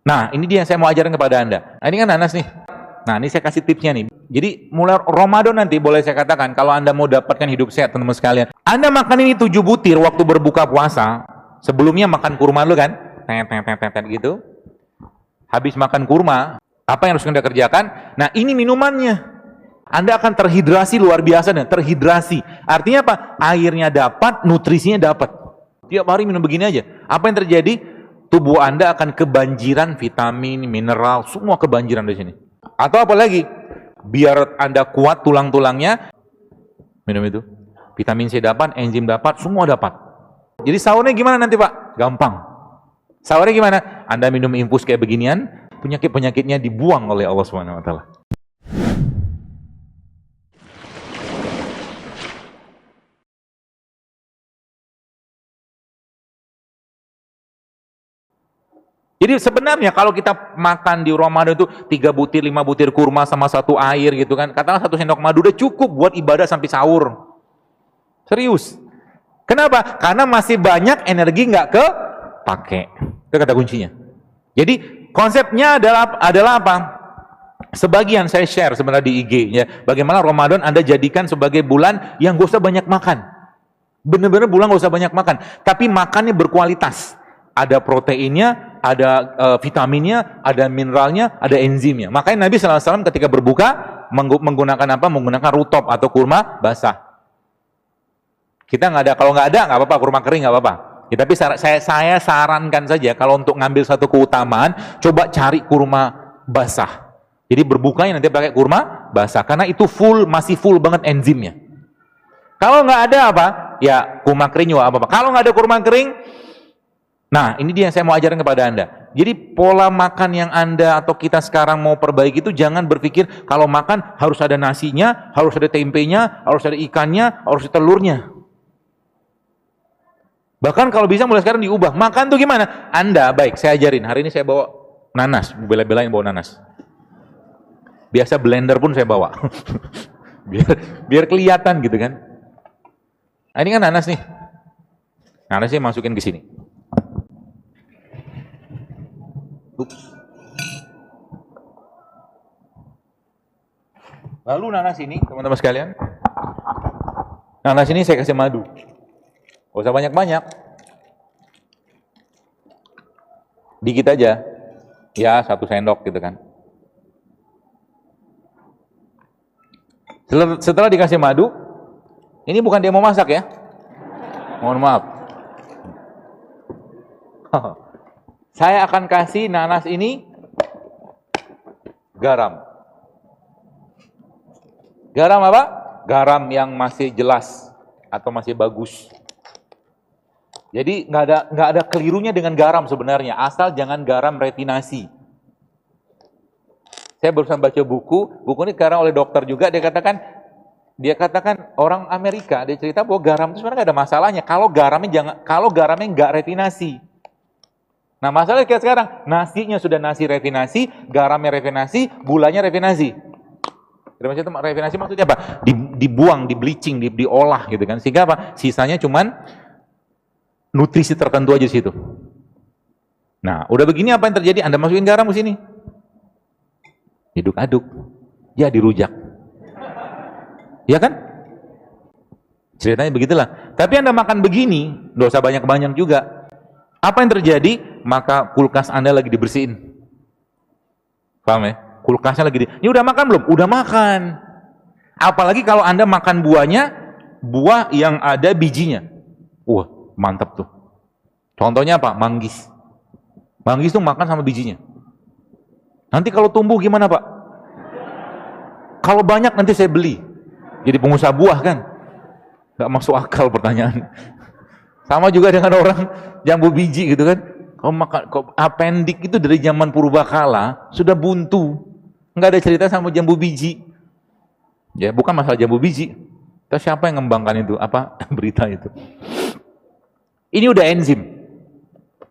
Nah, ini dia yang saya mau ajarkan kepada Anda. Nah, ini kan nanas nih. Nah, ini saya kasih tipsnya nih. Jadi, mulai Ramadan nanti boleh saya katakan, kalau Anda mau dapatkan hidup sehat, teman-teman sekalian, Anda makan ini 7 butir waktu berbuka puasa, sebelumnya makan kurma dulu kan? Tet gitu. Habis makan kurma, apa yang harus Anda kerjakan? Nah, ini minumannya. Anda akan terhidrasi luar biasa nih, terhidrasi. Artinya apa? Airnya dapat, nutrisinya dapat. Tiap hari minum begini aja. Apa yang terjadi? Tubuh Anda akan kebanjiran vitamin, mineral, semua kebanjiran di sini. Atau apa lagi? Biar Anda kuat tulang-tulangnya, minum itu. Vitamin C dapat, enzim dapat, semua dapat. Jadi sahurnya gimana nanti Pak? Gampang. Sahurnya gimana? Anda minum infus kayak beginian, penyakit-penyakitnya dibuang oleh Allah Subhanahu wa taala. Jadi sebenarnya kalau kita makan di Ramadan itu 3 butir, 5 butir kurma sama 1 air gitu kan. Katakanlah 1 sendok madu udah cukup buat ibadah sampai sahur. Serius. Kenapa? Karena masih banyak energi nggak kepake. Itu kata kuncinya. Jadi konsepnya adalah apa? Sebagian saya share sebenarnya di IG ya. Bagaimana Ramadan Anda jadikan sebagai bulan yang gak usah banyak makan. Bener-bener bulan gak usah banyak makan. Tapi makannya berkualitas. Ada proteinnya, ada vitaminnya, ada mineralnya, ada enzimnya. Makanya Nabi SAW ketika berbuka menggunakan apa? Menggunakan rutop atau kurma basah. Kita nggak ada, kalau nggak ada nggak apa-apa, kurma kering nggak apa-apa. Ya, tapi saya sarankan saja kalau untuk ngambil satu keutamaan, coba cari kurma basah. Jadi berbukanya nanti pakai kurma basah, karena itu masih full banget enzimnya. Kalau nggak ada apa? Ya kurma kering juga apa-apa. Kalau nggak ada kurma kering, nah, ini dia yang saya mau ajarkan kepada Anda. Jadi pola makan yang Anda atau kita sekarang mau perbaiki itu jangan berpikir kalau makan harus ada nasinya, harus ada tempenya, harus ada ikannya, harus ada telurnya. Bahkan kalau bisa mulai sekarang diubah. Makan tuh gimana? Anda, baik, saya ajarin. Hari ini saya bawa nanas, bela-belain bawa nanas. Biasa blender pun saya bawa. biar kelihatan gitu kan. Nah, ini kan nanas nih. Nanasnya masukin ke sini. Lalu nanas ini, teman-teman sekalian, nanas ini saya kasih madu. Gak usah banyak-banyak. Dikit aja. Ya, 1 sendok gitu kan. Setelah dikasih madu, ini bukan dia mau masak ya. Mohon maaf. Saya akan kasih nanas ini garam. Garam apa? Garam yang masih jelas atau masih bagus. Jadi nggak ada kelirunya dengan garam sebenarnya, asal jangan garam refinasi. Saya barusan baca buku ini sekarang oleh dokter juga, dia katakan orang Amerika, dia cerita bahwa garam itu sebenarnya nggak ada masalahnya kalau garamnya nggak refinasi. Nah, masalahnya kayak sekarang, nasinya sudah nasi refinasi, garamnya refinasi, gulanya refinasi. Refinasi maksudnya apa? Dibuang, di bleaching, diolah gitu kan. Sehingga apa? Sisanya cuman nutrisi tertentu aja di situ. Nah, udah begini apa yang terjadi? Anda masukin garam ke sini. Aduk-aduk. Ya dirujak. Ya kan? Ceritanya begitulah. Tapi Anda makan begini, nggak usah banyak-banyak juga. Apa yang terjadi? Maka kulkas Anda lagi dibersihin. Paham ya? Kulkasnya lagi ini udah makan belum? Udah makan. Apalagi kalau Anda makan buah yang ada bijinya. Wah, mantap tuh. Contohnya apa? Manggis. Manggis tuh makan sama bijinya. Nanti kalau tumbuh gimana Pak? Kalau banyak nanti saya beli. Jadi pengusaha buah kan? Gak masuk akal pertanyaan. Sama juga dengan orang jambu biji gitu kan. Kalau makan apendik itu dari zaman purbakala sudah buntu. Nggak ada cerita sama jambu biji. Ya bukan masalah jambu biji. Terus siapa yang ngembangkan itu? Apa berita itu? Ini udah enzim.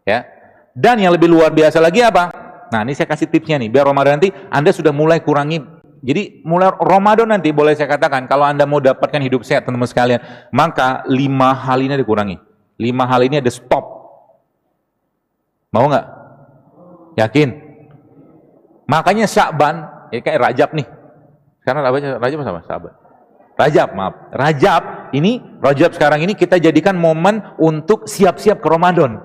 Ya. Dan yang lebih luar biasa lagi apa? Nah, ini saya kasih tipsnya nih. Biar Ramadan nanti Anda sudah mulai kurangi. Jadi mulai Ramadan nanti boleh saya katakan kalau Anda mau dapatkan hidup sehat teman-teman sekalian, maka 5 hal ini dikurangi. 5 hal ini ada stop. Mau nggak? Yakin? Makanya Sya'ban, ya kayak Rajab nih. Sekarang Rajab sama Sya'ban. Rajab, maaf. Rajab sekarang ini kita jadikan momen untuk siap-siap ke Ramadan.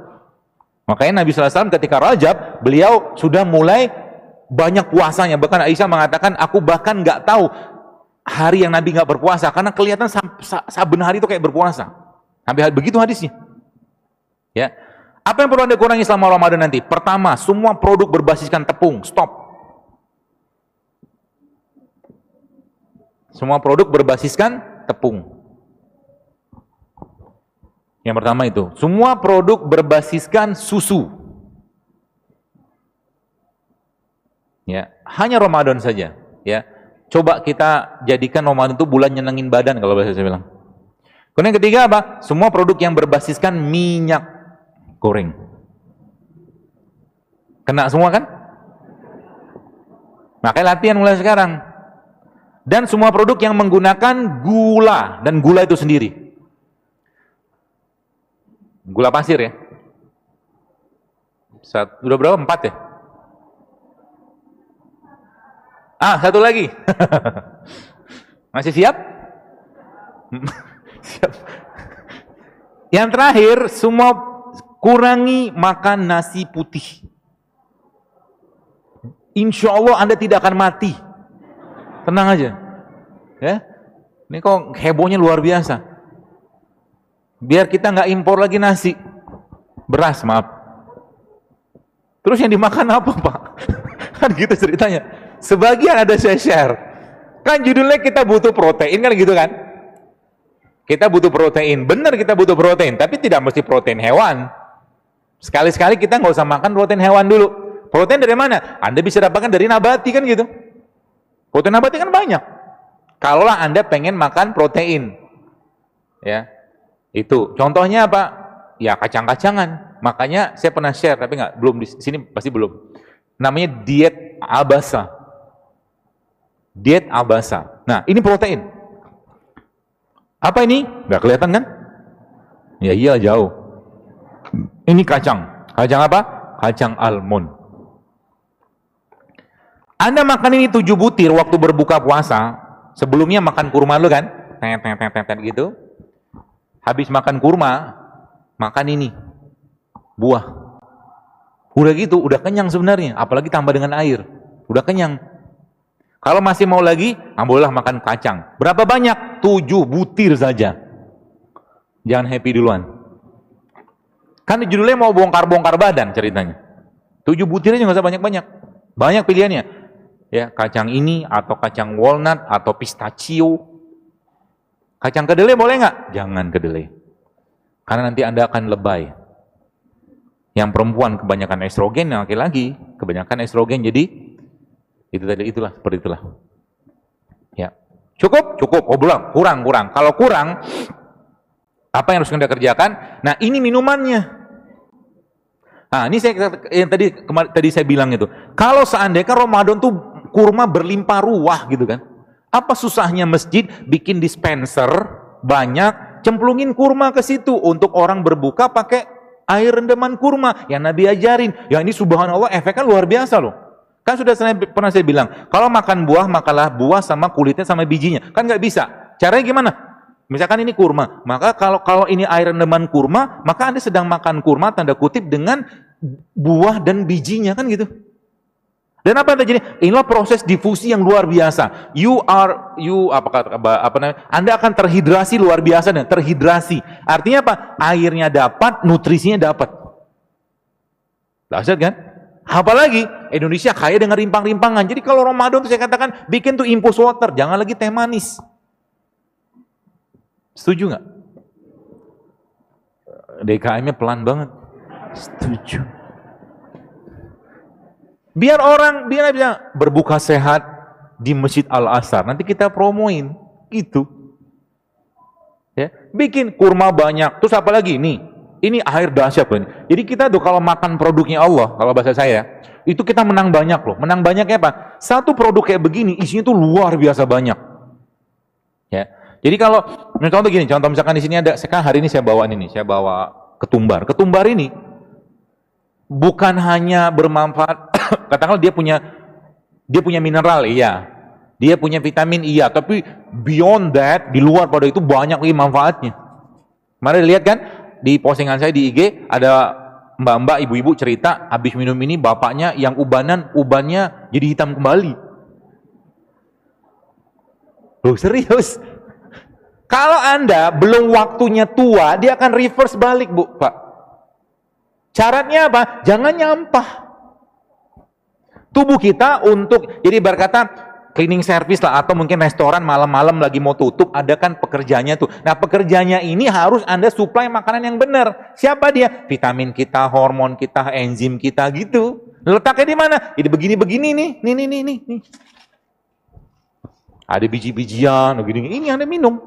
Makanya Nabi SAW ketika Rajab, beliau sudah mulai banyak puasanya. Bahkan Aisyah mengatakan, aku bahkan nggak tahu hari yang Nabi nggak berpuasa, karena kelihatan saben hari itu kayak berpuasa. Sampai begitu hadisnya. Ya. Apa yang perlu Anda kurangi selama Ramadan nanti? Pertama, semua produk berbasiskan tepung, stop. Semua produk berbasiskan tepung. Yang pertama itu, semua produk berbasiskan susu. Ya, hanya Ramadan saja, ya. Coba kita jadikan Ramadan itu bulan nyenengin badan kalau bahasa saya bilang. Kemudian yang ketiga apa? Semua produk yang berbasiskan minyak goreng. Kena semua kan? Makanya latihan mulai sekarang. Dan semua produk yang menggunakan gula, dan gula itu sendiri. Gula pasir ya. Udah berapa? 4 ya? Satu lagi. Masih siap? Siap. Yang terakhir, semua kurangi makan nasi putih. Insya Allah Anda tidak akan mati. Tenang aja. Ya. Ini kok hebohnya luar biasa. Biar kita nggak impor lagi nasi. Beras, maaf. Terus yang dimakan apa, Pak? Kan gitu ceritanya. Sebagian ada saya share. Kan judulnya kita butuh protein kan gitu kan? Kita butuh protein. Benar kita butuh protein, tapi tidak mesti protein hewan. Sekali-sekali kita nggak usah makan protein hewan dulu. Protein dari mana? Anda bisa dapatkan dari nabati kan gitu. Protein nabati kan banyak. Kalaulah Anda pengen makan protein. Ya. Itu. Contohnya apa? Ya kacang-kacangan. Makanya saya pernah share tapi belum di sini pasti belum. Namanya diet Abasa. Diet Abasa. Nah, ini protein. Apa ini? Nggak kelihatan kan? Ya iya jauh. Ini kacang. Kacang apa? Kacang almond. Anda makan ini 7 butir waktu berbuka puasa. Sebelumnya makan kurma lu kan? Gitu. Habis makan kurma, makan ini. Buah. Udah gitu, udah kenyang sebenarnya. Apalagi tambah dengan air. Udah kenyang. Kalau masih mau lagi, bolehlah makan kacang. Berapa banyak? 7 butir saja. Jangan happy duluan. Kan judulnya mau bongkar-bongkar badan ceritanya. 7 butirnya nggak usah banyak-banyak. Banyak pilihannya. Ya, kacang ini atau kacang walnut atau pistachio. Kacang kedelai boleh nggak? Jangan kedelai. Karena nanti Anda akan lebay. Yang perempuan kebanyakan estrogen, yang laki-laki kebanyakan estrogen. Jadi itulah seperti itulah. Ya. Cukup? Oh, belum. Kurang. Kalau kurang, apa yang harus Anda kerjakan? Nah, ini minumannya. Nah, ini yang tadi saya bilang itu. Kalau seandainya kan Ramadan tuh kurma berlimpah ruah gitu kan. Apa susahnya masjid bikin dispenser banyak, cemplungin kurma ke situ untuk orang berbuka pakai air rendaman kurma yang Nabi ajarin. Ya ini subhanallah efeknya luar biasa loh. Kan pernah saya bilang, kalau makan buah makalah buah sama kulitnya sama bijinya. Kan nggak bisa. Caranya gimana? Misalkan ini kurma, maka kalau ini air rendaman kurma, maka Anda sedang makan kurma tanda kutip dengan buah dan bijinya kan gitu. Dan apa yang terjadi? Inilah proses difusi yang luar biasa. Anda akan terhidrasi luar biasa dan terhidrasi. Artinya apa? Airnya dapat, nutrisinya dapat. Dahsyat kan? Apalagi Indonesia kaya dengan rimpang-rimpangan. Jadi kalau Ramadan itu saya katakan bikin tuh infus water, jangan lagi teh manis. Setuju nggak? DKM-nya pelan banget. Setuju. Biar bisa berbuka sehat di Masjid Al-Azhar. Nanti kita promoin gitu. Ya, bikin kurma banyak. Terus apa lagi? Ini air dahsyat loh. Jadi kita tuh kalau makan produknya Allah, kalau bahasa saya, itu kita menang banyak loh. Menang banyaknya apa? Satu produk kayak begini isinya tuh luar biasa banyak. Ya. Jadi kalau contoh misalkan di sini ada, sekarang hari ini saya bawa ketumbar. Ketumbar ini bukan hanya bermanfaat, katakanlah dia punya mineral, iya. Dia punya vitamin, iya. Tapi beyond that, di luar pada itu banyak lagi manfaatnya. Mari lihat kan, di postingan saya di IG, ada mbak-mbak, ibu-ibu cerita, habis minum ini bapaknya yang ubannya jadi hitam kembali. Loh, serius? Kalau Anda belum waktunya tua, dia akan reverse balik, Bu, Pak. Syaratnya apa? Jangan nyampah. Tubuh kita untuk, jadi berkata cleaning service lah, atau mungkin restoran malam-malam lagi mau tutup, ada kan pekerjanya tuh. Nah, pekerjanya ini harus Anda supply makanan yang benar. Siapa dia? Vitamin kita, hormon kita, enzim kita gitu. Letaknya di mana? Jadi begini-begini nih. Nih. Ada biji-bijian, begini. Ini Anda minum.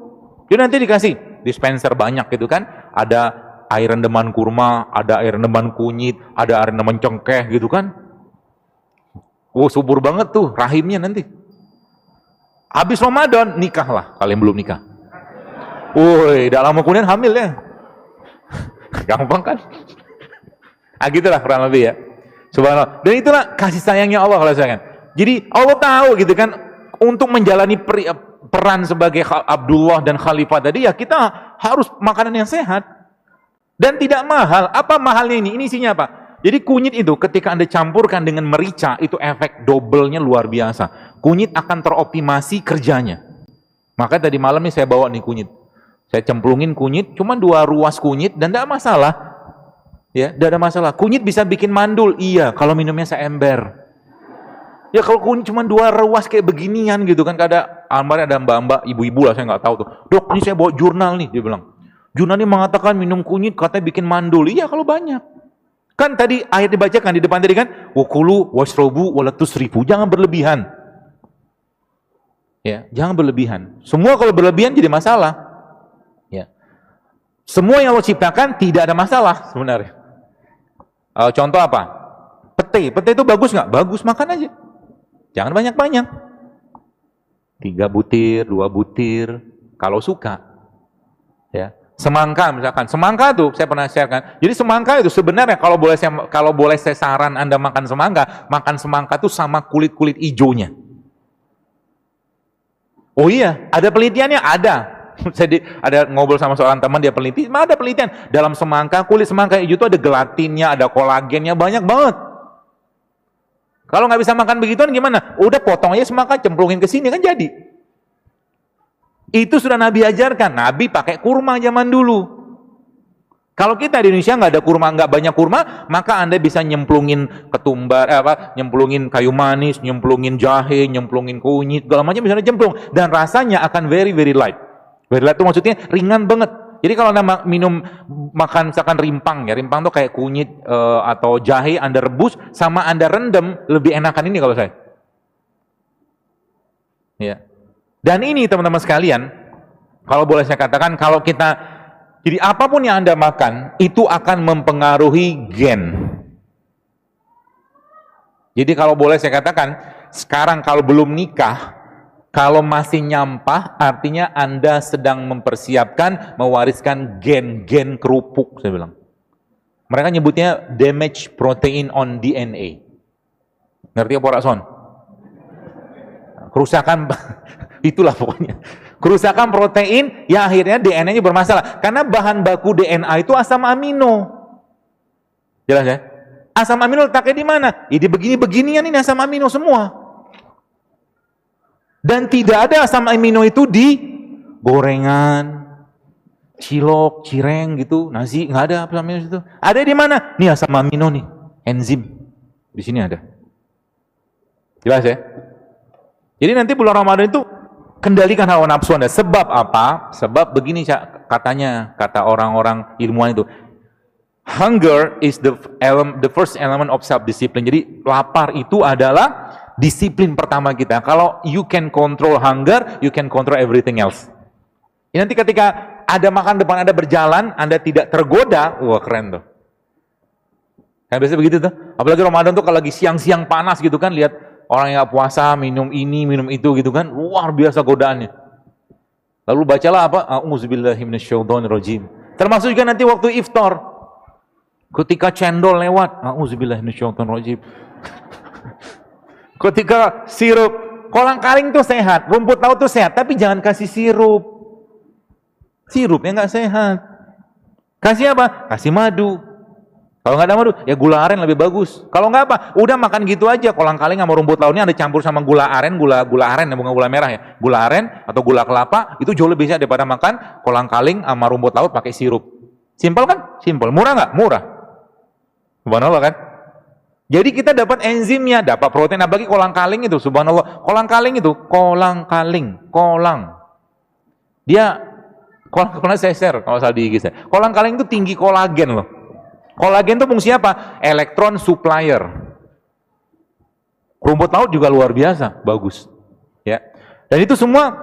Dia nanti dikasih dispenser banyak gitu kan. Ada air rendaman kurma, ada air rendaman kunyit, ada air rendaman cengkeh gitu kan. Oh, subur banget tuh rahimnya nanti. Habis Ramadan, nikahlah. Kalian belum nikah. Woi, tidak lama kemudian hamil ya. Gampang kan? Gitulah kurang lebih ya. Subhanallah. Dan itulah kasih sayangnya Allah kalau saya kan. Jadi Allah tahu gitu kan, untuk menjalani peran sebagai Abdullah dan Khalifah tadi, ya kita harus makanan yang sehat dan tidak mahal. Apa mahalnya ini? Ini isinya apa? Jadi kunyit itu ketika Anda campurkan dengan merica, itu efek double-nya luar biasa. Kunyit akan teroptimasi kerjanya. Maka tadi malam nih saya bawa nih kunyit. Saya cemplungin kunyit, cuma 2 ruas kunyit dan tidak masalah. Ya, tidak ada masalah. Kunyit bisa bikin mandul, iya, kalau minumnya seember. Ya kalau kunyit cuma 2 ruas kayak beginian gitu kan, ada mbak-mbak, ibu-ibu lah, saya nggak tahu tuh. Dok, ini saya bawa jurnal nih, dia bilang. Jurnal ini mengatakan minum kunyit katanya bikin mandul. Iya kalau banyak. Kan tadi ayat dibacakan di depan tadi kan, wakulu wasrobu walatusrifu, jangan berlebihan. Ya, jangan berlebihan. Semua kalau berlebihan jadi masalah. Ya. Semua yang Allah ciptakan tidak ada masalah sebenarnya. Contoh apa? Pete itu bagus nggak? Bagus, makan aja. Jangan banyak-banyak. 3 butir, 2 butir, kalau suka. Ya. Semangka misalkan, semangka tuh saya pernah share kan. Jadi semangka itu sebenarnya kalau boleh saya saran Anda makan semangka tuh sama kulit-kulit ijonya. Oh iya, ada penelitiannya, ada. Saya ada ngobrol sama seorang teman, dia peneliti, ada penelitian dalam semangka, kulit semangka hijau itu ada gelatinnya, ada kolagennya, banyak banget. Kalau nggak bisa makan begituan gimana? Udah potong aja semangka, cemplungin ke sini kan jadi. Itu sudah Nabi ajarkan. Nabi pakai kurma zaman dulu. Kalau kita di Indonesia nggak ada kurma, nggak banyak kurma, maka Anda bisa nyemplungin ketumbar, nyemplungin kayu manis, nyemplungin jahe, nyemplungin kunyit, segala macam bisa nyemplung. Dan rasanya akan very very light. Very light itu maksudnya ringan banget. Jadi kalau Anda makan misalkan rimpang ya, rimpang tuh kayak kunyit atau jahe Anda rebus sama Anda rendam, lebih enakan ini kalau saya. Ya. Dan ini teman-teman sekalian, kalau boleh saya katakan, kalau kita, jadi apapun yang Anda makan, itu akan mempengaruhi gen. Jadi kalau boleh saya katakan, sekarang kalau belum nikah, kalau masih nyampah, artinya Anda sedang mempersiapkan mewariskan gen-gen kerupuk, saya bilang. Mereka nyebutnya damage protein on DNA. Ngerti apa Pak Son? Kerusakan, itulah pokoknya. Kerusakan protein yang akhirnya DNA-nya bermasalah. Karena bahan baku DNA itu asam amino. Jelas ya? Asam amino letaknya di mana? Jadi begini-beginian ini asam amino semua. Dan tidak ada asam amino itu di gorengan, cilok, cireng gitu, nasi, nggak ada asam amino itu. Ada di mana? Nih asam amino nih, enzim. Di sini ada. Jelas ya? Jadi nanti bulan Ramadan itu kendalikan hawa nafsu Anda. Sebab apa? Sebab begini katanya, kata orang-orang ilmuwan itu. Hunger is the first element of self-discipline. Jadi lapar itu adalah disiplin pertama kita. Kalau you can control hunger, you can control everything else. Ya, nanti ketika ada makan depan Anda berjalan, Anda tidak tergoda, wah keren tuh. Kan biasanya begitu tuh. Apalagi Ramadan tuh kalau lagi siang-siang panas gitu kan, lihat orang yang puasa minum ini, minum itu gitu kan, luar biasa godaannya. Lalu bacalah apa? A'udzubillahi minasyaitonirrajim. Termasuk juga nanti waktu iftar. Ketika cendol lewat, auzubillahi minasyaitonirrajim. Ketika sirup, kolang-kaling tuh sehat, rumput laut tuh sehat, tapi jangan kasih sirup. Sirupnya nggak sehat. Kasih apa? Kasih madu. Kalau nggak ada madu, ya gula aren lebih bagus. Kalau nggak apa, udah makan gitu aja. Kolang-kaling sama rumput lautnya ada campur sama gula aren, gula aren ya, bukan gula merah ya. Gula aren atau gula kelapa itu jauh lebih sehat daripada makan kolang-kaling sama rumput laut pakai sirup. Simpel kan? Simpel. Murah nggak? Murah. Subhanallah kan? Jadi kita dapat enzimnya, dapat protein, apalagi kolang-kaling itu, subhanallah. Kolang-kaling itu, kolang. Dia, kolang saya share kalau salah di IG saya. Kolang-kaling itu tinggi kolagen loh. Kolagen itu fungsi apa? Elektron supplier. Rumput laut juga luar biasa, bagus. Ya. Dan itu semua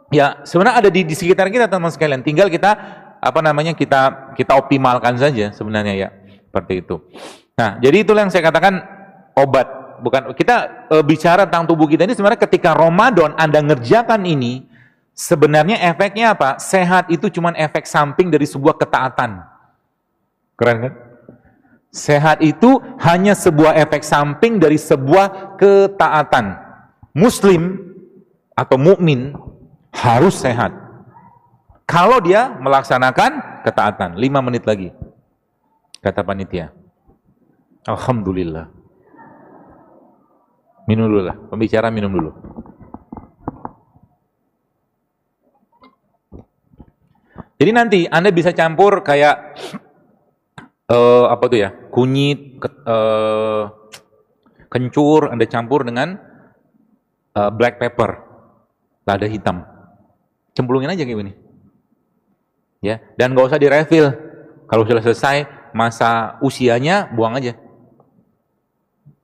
ya sebenarnya ada di sekitar kita teman-teman sekalian. Tinggal kita kita optimalkan saja sebenarnya ya. Seperti itu. Nah, jadi itulah yang saya katakan obat. Bukan kita bicara tentang tubuh kita ini sebenarnya ketika Ramadan Anda ngerjakan ini, sebenarnya efeknya apa? Sehat itu cuma efek samping dari sebuah ketaatan. Keren kan? Sehat itu hanya sebuah efek samping dari sebuah ketaatan. Muslim atau mukmin harus sehat. Kalau dia melaksanakan ketaatan. 5 menit lagi. Kata panitia. Alhamdulillah. Minum dulu lah. Pembicara minum dulu. Jadi nanti Anda bisa campur kayak apa tuh ya? Kunyit, kencur, Anda campur dengan black pepper, lada hitam. Cemplungin aja kayak gini. Ya, dan nggak usah direfill. Kalau sudah selesai masa usianya, buang aja.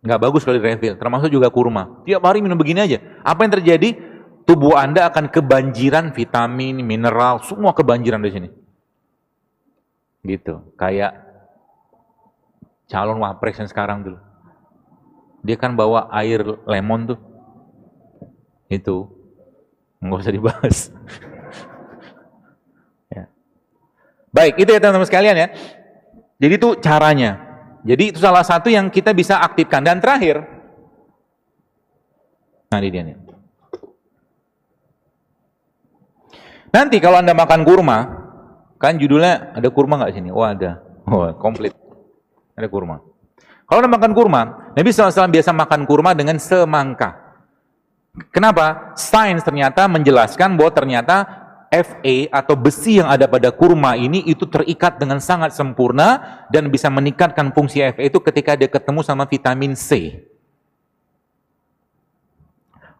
Nggak bagus kalau direfill. Termasuk juga kurma. Tiap hari minum begini aja. Apa yang terjadi? Tubuh Anda akan kebanjiran vitamin, mineral, semua kebanjiran di sini. Gitu. Kayak calon wapres yang sekarang dulu. Dia kan bawa air lemon tuh. Itu. Nggak usah dibahas. Ya. Baik, itu ya teman-teman sekalian ya. Jadi itu caranya. Jadi itu salah satu yang kita bisa aktifkan. Dan terakhir, nah ini dia nih. Nanti kalau Anda makan kurma, kan judulnya ada kurma nggak sini? Oh ada. Oh komplit. Ada kurma. Kalau Anda makan kurma, Nabi SAW biasa makan kurma dengan semangka. Kenapa? Sains ternyata menjelaskan bahwa ternyata Fa atau besi yang ada pada kurma ini itu terikat dengan sangat sempurna dan bisa meningkatkan fungsi Fa itu ketika dia ketemu sama vitamin C.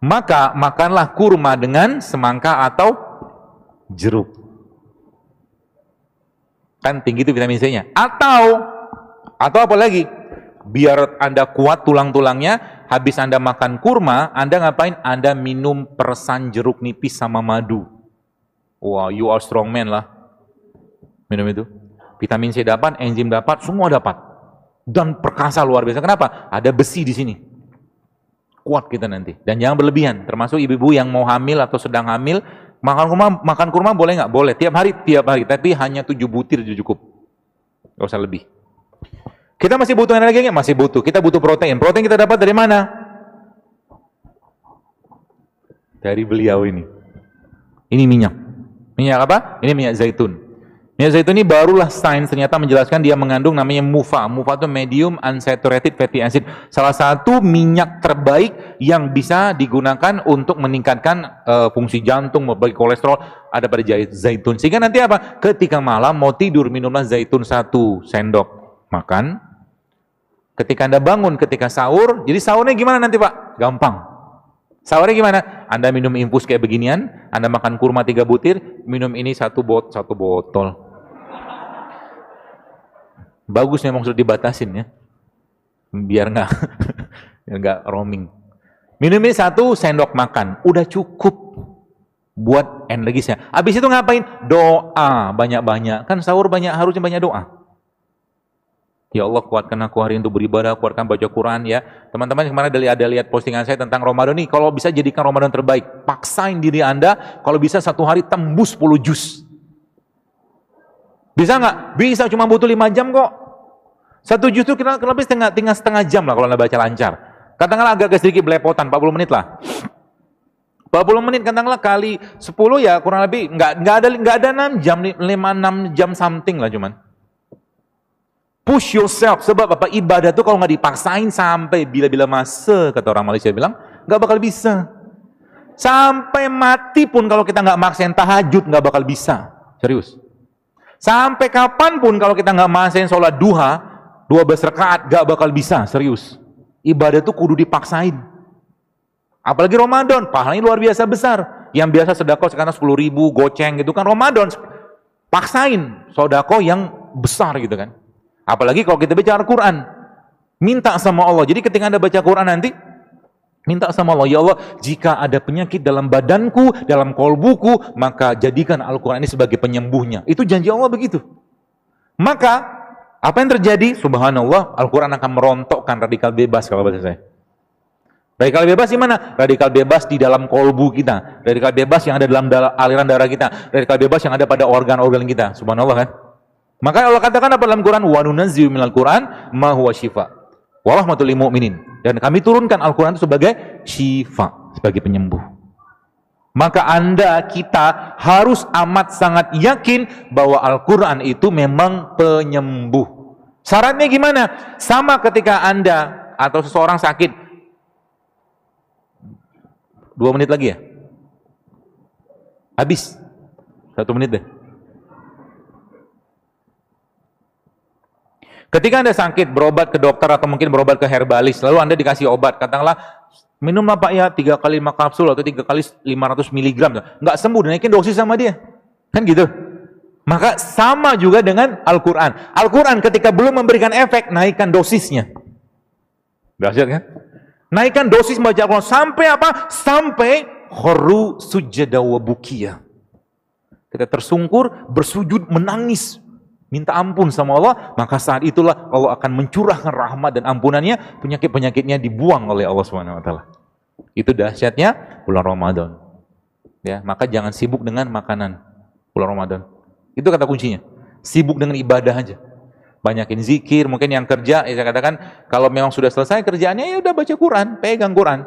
Maka makanlah kurma dengan semangka atau jeruk. Kan tinggi itu vitamin C-nya. Atau apa lagi? Biar Anda kuat tulang-tulangnya, habis Anda makan kurma, Anda ngapain? Anda minum peresan jeruk nipis sama madu. Wah, you are strong man lah. Minum itu. Vitamin C dapat, enzim dapat, semua dapat. Dan perkasa luar biasa. Kenapa? Ada besi di sini. Kuat kita nanti. Dan jangan berlebihan. Termasuk ibu-ibu yang mau hamil atau sedang hamil, makan kurma boleh nggak? Boleh. Tiap hari. Tapi hanya 7 butir cukup. Nggak usah lebih. Kita masih butuh energi nggak? Masih butuh. Kita butuh protein. Protein kita dapat dari mana? Dari beliau ini. Ini minyak. Minyak apa? Ini minyak zaitun. Minyak zaitun ini barulah sains ternyata menjelaskan dia mengandung namanya MUFA. MUFA itu medium unsaturated fatty acid. Salah satu minyak terbaik yang bisa digunakan untuk meningkatkan fungsi jantung, bagi kolesterol ada pada zaitun. Sehingga nanti apa? Ketika malam mau tidur minumlah zaitun 1 sendok makan. Ketika Anda bangun ketika sahur, jadi sahurnya gimana nanti Pak? Gampang. Sahurnya gimana? Anda minum infus kayak beginian, Anda makan kurma 3 butir, minum ini 1 botol. Bagus memang sudah dibatasin ya. Biar nggak roaming. Minum ini 1 sendok makan, udah cukup buat energisnya. Habis itu ngapain? Doa banyak-banyak. Kan sahur harusnya banyak doa. Ya Allah, kuatkan aku hari untuk beribadah, kuatkan baca Quran ya. Teman-teman kemarin ada lihat postingan saya tentang Ramadan nih, kalau bisa jadikan Ramadan terbaik. Paksain diri Anda, kalau bisa 1 hari tembus 10 juz. Bisa nggak? Bisa, cuma butuh 5 jam kok. 1 juz itu kurang lebih setengah jam lah kalau Anda baca lancar. Katakanlah agak sedikit belepotan, 40 menit lah. 40 menit katakanlah kali 10 ya kurang lebih nggak ada 6 jam, 5-6 jam something lah cuman. Push yourself, sebab apa? Ibadah itu kalau nggak dipaksain sampai bila-bila masa, kata orang Malaysia bilang, nggak bakal bisa. Sampai mati pun kalau kita nggak maksain tahajud, nggak bakal bisa. Serius. Sampai kapanpun kalau kita nggak maksain sholat duha, 12 rakaat, nggak bakal bisa. Serius. Ibadah itu kudu dipaksain. Apalagi Ramadan, pahalanya luar biasa besar. Yang biasa sedekah sekarang 10.000, goceng gitu kan. Ramadan, paksain sedekah yang besar gitu kan. Apalagi kalau kita baca Al-Quran, minta sama Allah. Jadi ketika Anda baca Quran nanti, minta sama Allah, ya Allah, jika ada penyakit dalam badanku, dalam kolbuku, maka jadikan Al-Quran ini sebagai penyembuhnya. Itu janji Allah begitu. Maka, apa yang terjadi? Subhanallah, Al-Quran akan merontokkan radikal bebas kalau bahasa saya. Radikal bebas di mana? Radikal bebas di dalam kolbu kita. Radikal bebas yang ada dalam aliran darah kita. Radikal bebas yang ada pada organ-organ kita. Subhanallah kan? Maka Allah katakan apa dalam Quran? Wa nunazzilu minal Quran ma huwa syifa wa rahmatul lil mu'minin. Dan kami turunkan Al-Quran itu sebagai syifa, sebagai penyembuh. Maka kita harus amat sangat yakin bahwa Al-Quran itu memang penyembuh. Syaratnya gimana? Sama ketika Anda atau seseorang sakit. 2 menit lagi ya? Habis. 1 menit deh. Ketika Anda sakit, berobat ke dokter atau mungkin berobat ke herbalis, lalu Anda dikasih obat, katakanlah, minumlah Pak ya 3 kali 5 kapsul atau 3 kali 500 miligram, nggak sembuh, naikin dosis sama dia. Kan gitu. Maka sama juga dengan Al-Quran. Al-Quran ketika belum memberikan efek, naikkan dosisnya. Dahsyat kan? Naikkan dosis baca Al-Quran. Sampai apa? Sampai kharu sujada wa bukiya. Kita tersungkur, bersujud, menangis. Minta ampun sama Allah, maka saat itulah Allah akan mencurahkan rahmat dan ampunannya, penyakit-penyakitnya dibuang oleh Allah Subhanahu wa taala. Itu dahsyatnya bulan Ramadan. Ya, maka jangan sibuk dengan makanan bulan Ramadan. Itu kata kuncinya. Sibuk dengan ibadah aja. Banyakin zikir, mungkin yang kerja, saya katakan kalau memang sudah selesai kerjaannya ya udah baca Quran, pegang Quran.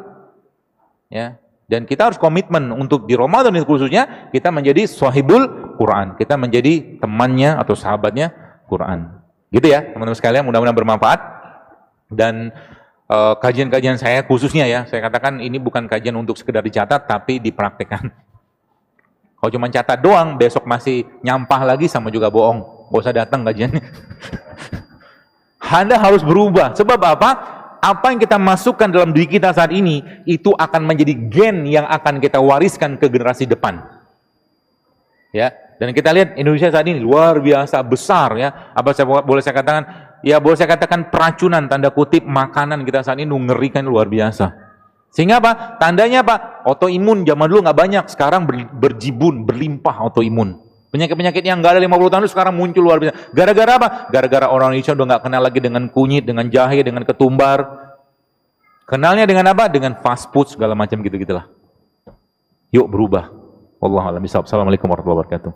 Ya. Dan kita harus komitmen untuk di Ramadan itu khususnya kita menjadi sahibul Quran. Kita menjadi temannya atau sahabatnya Quran. Gitu ya teman-teman sekalian, mudah-mudahan bermanfaat. Dan kajian-kajian saya khususnya ya, saya katakan ini bukan kajian untuk sekedar dicatat tapi dipraktekkan. Kalau cuma catat doang, besok masih nyampah lagi sama juga bohong. Gak usah datang kajiannya. Anda harus berubah. Sebab apa? Apa yang kita masukkan dalam diri kita saat ini, itu akan menjadi gen yang akan kita wariskan ke generasi depan. Ya, dan kita lihat Indonesia saat ini luar biasa besar ya. Apa boleh saya katakan? Ya boleh saya katakan peracunan tanda kutip makanan kita saat ini mengerikan luar biasa. Sehingga apa? Tandanya apa? Autoimun zaman dulu nggak banyak, sekarang berjibun, berlimpah autoimun. Penyakit-penyakit yang nggak ada 50 tahun itu sekarang muncul luar biasa. Gara-gara apa? Gara-gara orang Indonesia udah nggak kenal lagi dengan kunyit, dengan jahe, dengan ketumbar. Kenalnya dengan apa? Dengan fast food segala macam gitu-gitulah. Yuk berubah. Wallahu a'lam bishawab. Assalamualaikum warahmatullahi wabarakatuh.